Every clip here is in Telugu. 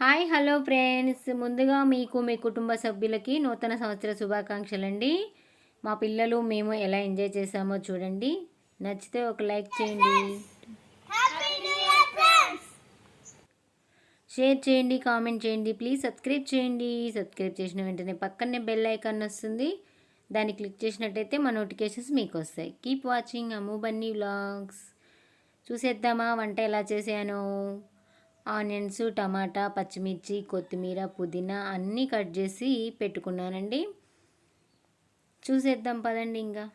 హాయ్ హలో ఫ్రెండ్స్, ముందుగా మీకు మీ కుటుంబ సభ్యులకి నూతన సంవత్సర శుభాకాంక్షలండి. మా పిల్లలు మేము ఎలా ఎంజాయ్ చేసామో చూడండి. నచ్చితే ఒక లైక్ చేయండి, షేర్ చేయండి, కామెంట్ చేయండి. ప్లీజ్ సబ్స్క్రైబ్ చేయండి. సబ్స్క్రైబ్ చేసిన వెంటనే పక్కనే బెల్ ఐకాన్ వస్తుంది, దాన్ని క్లిక్ చేసినట్టయితే మా నోటిఫికేషన్స్ మీకు వస్తాయి. కీప్ వాచింగ్ అమ్ము బన్నీ వ్లాగ్స్. చూసేద్దామా వంట ఎలా చేశాను. ఆనియన్స్, టమాటా, పచ్చిమిర్చి, కొత్తిమీర, పుదీనా అన్నీ కట్ చేసి పెట్టుకున్నానండి. చూసేద్దాం పదండి. ఇంకా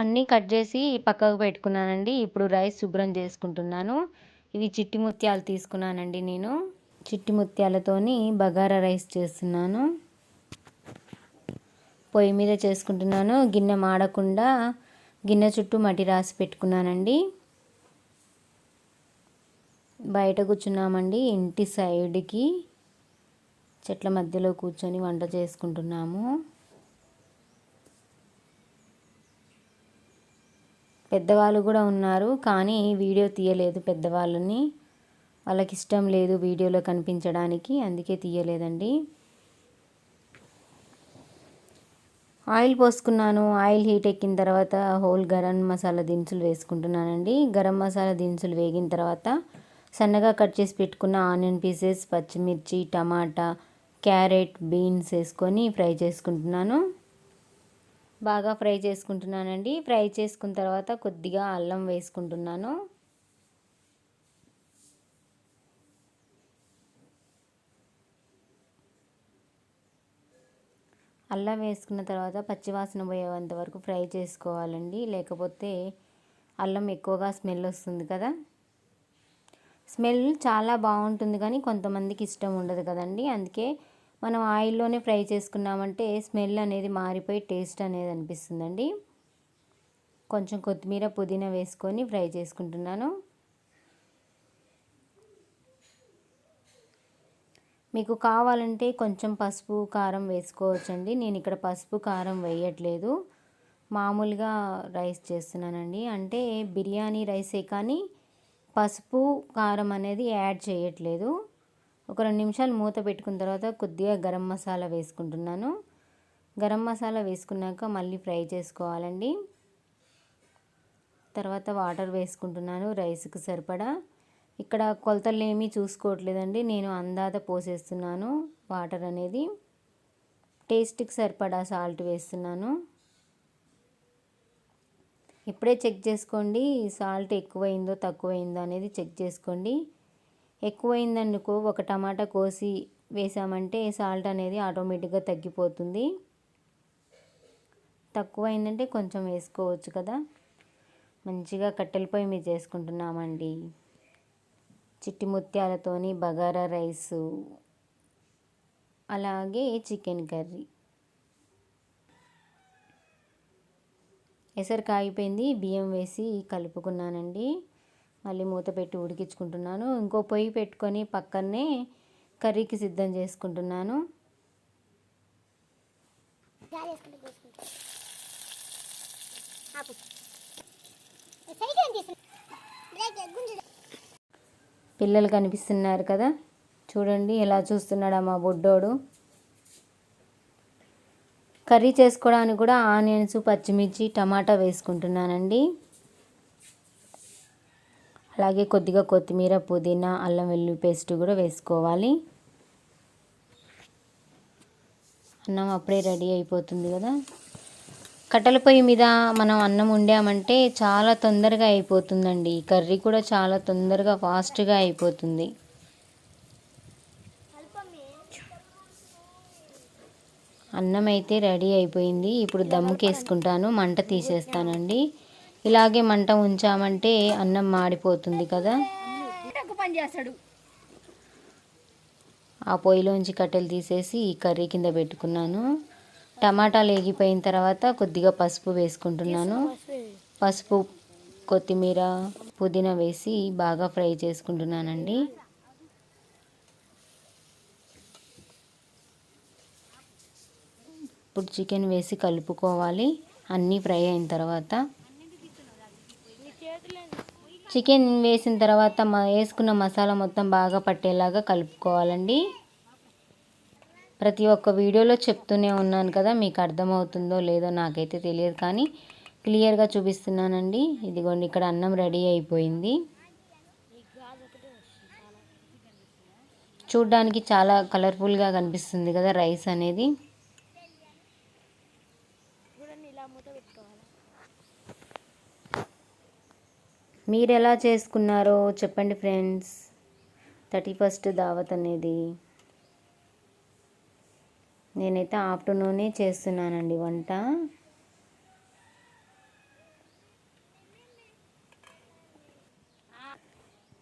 అన్నీ కట్ చేసి పక్కకు పెట్టుకున్నానండి. ఇప్పుడు రైస్ శుభ్రం చేసుకుంటున్నాను. ఇవి చిట్టి ముత్యాలు తీసుకున్నానండి. నేను చిట్టి ముత్యాలతోని బగారా రైస్ చేస్తున్నాను. పొయ్యి మీద చేసుకుంటున్నాను. గిన్నె మాడకుండా గిన్నె చుట్టూ మట్టి రాసి పెట్టుకున్నానండి. బయట కూర్చున్నామండి, ఇంటి సైడ్కి చెట్ల మధ్యలో కూర్చొని వంట చేసుకుంటున్నాము. పెద్దవాళ్ళు కూడా ఉన్నారు, కానీ వీడియో తీయలేదు. పెద్దవాళ్ళని వాళ్ళకి ఇష్టం లేదు వీడియోలో కనిపించడానికి, అందుకే తీయలేదండి. ఆయిల్ పోసుకున్నాను. ఆయిల్ హీట్ ఎక్కిన తర్వాత హోల్ గరం మసాలా దినుసులు వేసుకుంటున్నానండి. గరం మసాలా దినుసులు వేగిన తర్వాత సన్నగా కట్ చేసి పెట్టుకున్న ఆనియన్ పీసెస్, పచ్చిమిర్చి, టమాటా, క్యారెట్, బీన్స్ వేసుకొని ఫ్రై చేసుకుంటున్నాను. బాగా ఫ్రై చేసుకుంటున్నానండి. ఫ్రై చేసుకున్న తర్వాత కొద్దిగా అల్లం వేసుకుంటున్నాను. అల్లం వేసుకున్న తర్వాత పచ్చివాసన పోయేంత వరకు ఫ్రై చేసుకోవాలండి, లేకపోతే అల్లం ఎక్కువగా స్మెల్ వస్తుంది కదా. స్మెల్ చాలా బాగుంటుంది, కానీ కొంతమందికి ఇష్టం ఉండదు కదండి. అందుకే మనం ఆయిల్లోనే ఫ్రై చేసుకున్నామంటే స్మెల్ అనేది మారిపోయి టేస్ట్ అనేది అనిపిస్తుందండి. కొంచెం కొత్తిమీర, పుదీనా వేసుకొని ఫ్రై చేసుకుంటున్నాను. మీకు కావాలంటే కొంచెం పసుపు, కారం వేసుకోవచ్చండి. నేను ఇక్కడ పసుపు, కారం వేయట్లేదు, మామూలుగా రైస్ చేస్తున్నానండి. అంటే బిర్యానీ రైసే, కానీ పసుపు, కారం అనేది యాడ్ చేయట్లేదు. ఒక 2 నిమిషాలు మూత పెట్టుకున్న తర్వాత కొద్దిగా గరం మసాలా వేసుకుంటున్నాను. గరం మసాలా వేసుకున్నాక మళ్ళీ ఫ్రై చేసుకోవాలండి. తర్వాత వాటర్ వేసుకుంటున్నాను రైస్కి సరిపడా. ఇక్కడ కొలతలు ఏమీ చూసుకోవట్లేదండి, నేను అందాద పోసేస్తున్నాను వాటర్ అనేది. టేస్ట్కి సరిపడా సాల్ట్ వేస్తున్నాను. ఇప్పుడే చెక్ చేసుకోండి, సాల్ట్ ఎక్కువైందో తక్కువైందో అనేది చెక్ చేసుకోండి. ఎక్కువైందనుకో ఒక టమాటా కోసి వేసామంటే సాల్ట్ అనేది ఆటోమేటిక్గా తగ్గిపోతుంది. తక్కువైందంటే కొంచెం వేసుకోవచ్చు కదా. మంచిగా కట్టెల పొయ్యి మీద చేసుకుంటున్నామండి. చిట్టి ముత్యాలతోని బగారా రైసు, అలాగే చికెన్ కర్రీ. ఎసరు కాగిపోయింది, బియ్యం వేసి కలుపుకున్నానండి. మళ్ళీ మూత పెట్టి ఉడికించుకుంటున్నాను. ఇంకో పొయ్యి పెట్టుకొని పక్కనే కర్రీకి సిద్ధం చేసుకుంటున్నాను. పిల్లలు కనిపిస్తున్నారు కదా, చూడండి ఎలా చూస్తున్నాడా మా బొడ్డోడు. కర్రీ చేసుకోవడానికి కూడా ఆనియన్స్, పచ్చిమిర్చి, టమాటా వేసుకుంటున్నానండి. అలాగే కొద్దిగా కొత్తిమీర, పుదీనా, అల్లం వెల్లుల్లి పేస్ట్ కూడా వేసుకోవాలి. అన్నం అప్పుడే రెడీ అయిపోతుంది కదా. కట్టెల పొయ్యి మీద మనం అన్నం వండామంటే చాలా తొందరగా అయిపోతుందండి. కర్రీ కూడా చాలా తొందరగా ఫాస్ట్గా అయిపోతుంది. అన్నం అయితే రెడీ అయిపోయింది. ఇప్పుడు దమ్ముకి వేసుకుంటాను, మంట తీసేస్తానండి. ఇలాగే మంట ఉంచామంటే అన్నం మాడిపోతుంది కదా. ఆ పొయ్యిలోంచి కట్టెలు తీసేసి ఈ కర్రీ కింద పెట్టుకున్నాను. టమాటాలు వేగిపోయిన తర్వాత కొద్దిగా పసుపు వేసుకుంటున్నాను. పసుపు, కొత్తిమీర, పుదీనా వేసి బాగా ఫ్రై చేసుకుంటున్నానండి. ఇప్పుడు చికెన్ వేసి కలుపుకోవాలి. అన్నీ ఫ్రై అయిన తర్వాత చికెన్ వేసిన తర్వాత వేసుకున్న మసాలా మొత్తం బాగా పట్టేలాగా కలుపుకోవాలండి. ప్రతి ఒక్క వీడియోలో చెప్తూనే ఉన్నాను కదా, మీకు అర్థమవుతుందో లేదో నాకైతే తెలియదు, కానీ క్లియర్గా చూపిస్తున్నానండి. ఇదిగోండి, ఇక్కడ అన్నం రెడీ అయిపోయింది. చూడ్డానికి చాలా కలర్ఫుల్గా కనిపిస్తుంది కదా రైస్ అనేది. మీరు ఎలా చేసుకున్నారో చెప్పండి ఫ్రెండ్స్. 31st దావత్ అనేది నేనైతే ఆఫ్టర్నూనే చేస్తున్నానండి వంట.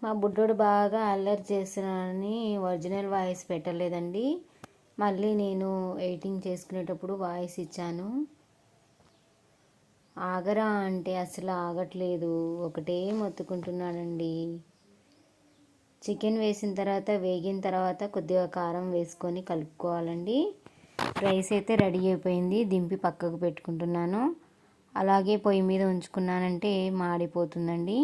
మా బుడ్డోడు బాగా అల్లరి చేస్తున్నాడని ఒరిజినల్ వాయిస్ పెట్టలేదండి. మళ్ళీ నేను ఎడిటింగ్ చేసుకునేటప్పుడు వాయిస్ ఇచ్చాను. ఆగరా అంటే అసలు ఆగట్లేదు, ఒకటే మొత్తుకుంటున్నాడండి. చికెన్ వేసిన తర్వాత, వేగిన తర్వాత కొద్దిగా కారం వేసుకొని కలుపుకోవాలండి. రైస్ అయితే రెడీ అయిపోయింది. దింపి పక్కకు పెట్టుకుంటున్నాను. అలాగే పొయ్యి మీద ఉంచుకున్నానంటే మాడిపోతుందండి.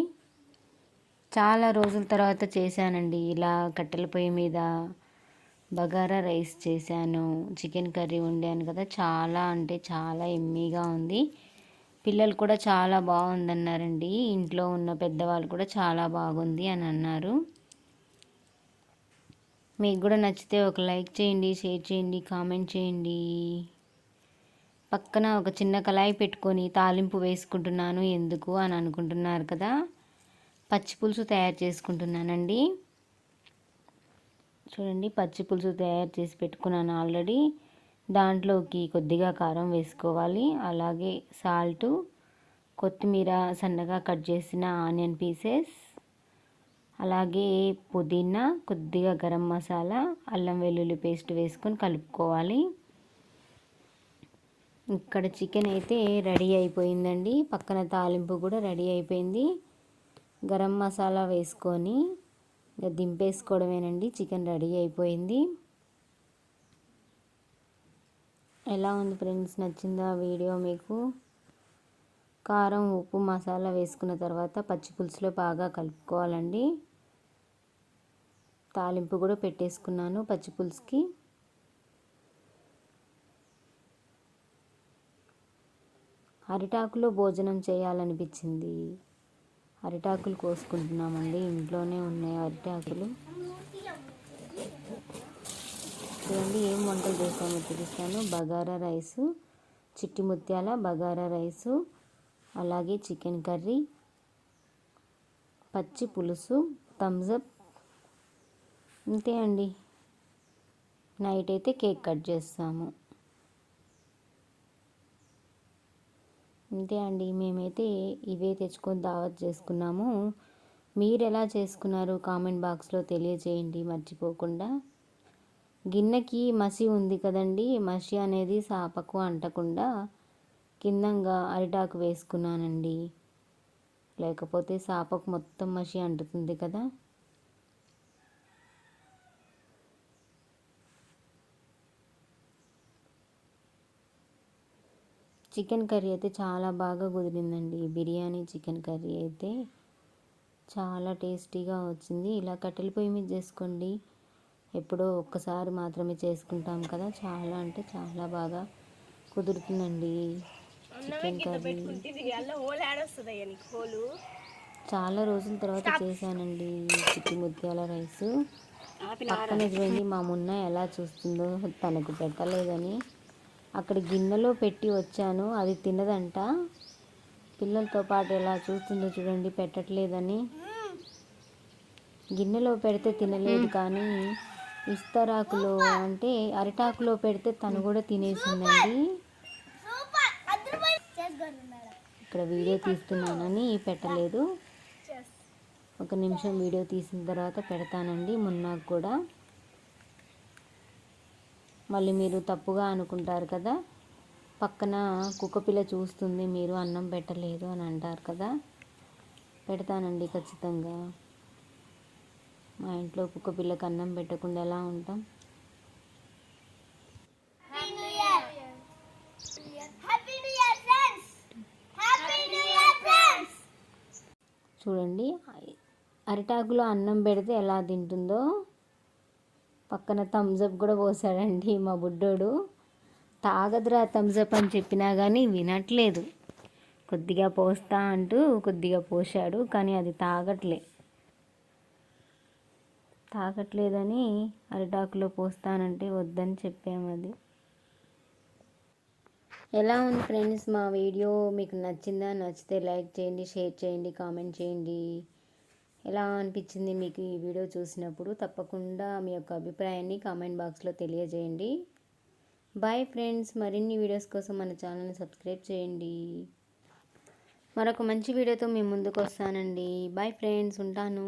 చాలా రోజుల తర్వాత చేశానండి ఇలా కట్టెల పొయ్యి మీద బగారా రైస్ చేశాను. చికెన్ కర్రీ వండాను కదా, చాలా అంటే చాలా ఎమ్మీగా ఉంది. పిల్లలు కూడా చాలా బాగుందన్నారండి. ఇంట్లో ఉన్న పెద్దవాళ్ళు కూడా చాలా బాగుంది అని అన్నారు. మీకు కూడా నచ్చితే ఒక లైక్ చేయండి, షేర్ చేయండి, కామెంట్ చేయండి. పక్కన ఒక చిన్న కళాయి పెట్టుకొని తాలింపు వేసుకుంటున్నాను. ఎందుకు అని అనుకుంటున్నారు కదా, పచ్చి పులుసు తయారు చేసుకుంటున్నానండి. చూడండి, పచ్చి పులుసు తయారు చేసి పెట్టుకున్నాను ఆల్రెడీ. దాంట్లోకి కొద్దిగా కారం వేసుకోవాలి. అలాగే సాల్టు, కొత్తిమీర, సన్నగా కట్ చేసిన ఆనియన్ పీసెస్, అలాగే పుదీనా, కొద్దిగా గరం మసాలా, అల్లం వెల్లుల్లి పేస్ట్ వేసుకొని కలుపుకోవాలి. ఇక్కడ చికెన్ అయితే రెడీ అయిపోయిందండి. పక్కన తాలింపు కూడా రెడీ అయిపోయింది. గరం మసాలా వేసుకొని దింపేసుకోవడమేనండి. చికెన్ రెడీ అయిపోయింది. ఎలా ఉంది ఫ్రెండ్స్, నచ్చిందా వీడియో మీకు? కారం, ఉప్పు, మసాలా వేసుకున్న తర్వాత పచ్చి పులుసులో బాగా కలుపుకోవాలండి. తాలింపు కూడా పెట్టేసుకున్నాను పచ్చి పులుసుకి. అరిటాకులో భోజనం చేయాలనిపించింది. అరిటాకులు కోసుకుంటున్నామండి. ఇంట్లోనే ఉన్నాయి అరిటాకులు. చూడండి ఏం వంటలు చేస్తామో చూపిస్తాను. బగారా రైసు, చిట్టి ముత్యాల బగారా రైసు, అలాగే చికెన్ కర్రీ, పచ్చి పులుసు, థమ్స్అప్. అంతే అండి. నైట్ అయితే కేక్ కట్ చేస్తాము. అంతే అండి, మేమైతే ఇవే తెచ్చుకొని దావత్ చేసుకున్నాము. మీరు ఎలా చేసుకున్నారు కామెంట్ బాక్స్లో తెలియజేయండి మర్చిపోకుండా. గిన్నెకి మసి ఉంది కదండి, మసి అనేది సాపకు అంటకుండా కిందంగా అరిటాకు వేసుకున్నానండి. లేకపోతే సాపకు మొత్తం మసి అంటుతుంది కదా. చికెన్ కర్రీ అయితే చాలా బాగా కుదిరిందండి. బిర్యానీ చికెన్ కర్రీ అయితే చాలా టేస్టీగా వచ్చింది. ఇలా కట్టెల పొయ్యి మీద చేసుకోండి. ఎప్పుడో ఒక్కసారి మాత్రమే చేసుకుంటాం కదా, చాలా అంటే చాలా బాగా కుదురుతుందండి చికెన్ కర్రీ. చాలా రోజుల తర్వాత చేశానండి చిట్టి ముత్యాల రైస్. పక్కన చూడండి మా మున్న ఎలా చూస్తుందో, తనకు పెట్టలేదని అక్కడ గిన్నెలో పెట్టి వచ్చాను, అది తినదంట. పిల్లలతో పాటు ఎలా చూస్తుందో చూడండి, పెట్టట్లేదని. గిన్నెలో పెడితే తినలేదు, కానీ ఇస్తరాకులో అంటే అరిటాకులో పెడితే తను కూడా తినేసిందండి. ఇక్కడ వీడియో తీస్తున్నానని పెట్టలేదు. ఒక నిమిషం వీడియో తీసిన తర్వాత పెడతానండి మున్నాకు కూడా. మళ్ళీ మీరు తప్పుగా అనుకుంటారు కదా, పక్కన కుక్కపిల్ల చూస్తుంది మీరు అన్నం పెట్టలేదు అని అంటారు కదా. పెడతానండి ఖచ్చితంగా. మా ఇంట్లో కుక్కపిల్లకి అన్నం పెట్టకుండా ఎలా ఉంటాం. చూడండి అరిటాకులో అన్నం పెడితే ఎలా తింటుందో. పక్కన థమ్స్అప్ కూడా పోసాడండి మా బుడ్డోడు. తాగదురా థమ్స్అప్ అని చెప్పినా కానీ వినట్లేదు. కొద్దిగా పోస్తా అంటూ కొద్దిగా పోసాడు, కానీ అది తాగట్లేదని అరిటాకులో పోస్తానంటే వద్దని చెప్పాము. అది ఎలా ఉంది ఫ్రెండ్స్ మా వీడియో? మీకు నచ్చిందా? నచ్చితే లైక్ చేయండి, షేర్ చేయండి, కామెంట్ చేయండి. ఎలా అనిపించింది మీకు ఈ వీడియో చూసినప్పుడు? తప్పకుండా మీ యొక్క అభిప్రాయాన్ని కామెంట్ బాక్స్లో తెలియజేయండి. Bye friends. మరిన్ని వీడియోస్ కోసం మన ఛానల్ని సబ్స్క్రైబ్ చేయండి. మరొక మంచి వీడియోతో మీ ముందుకు వస్తానండి. బాయ్ ఫ్రెండ్స్, ఉంటాను.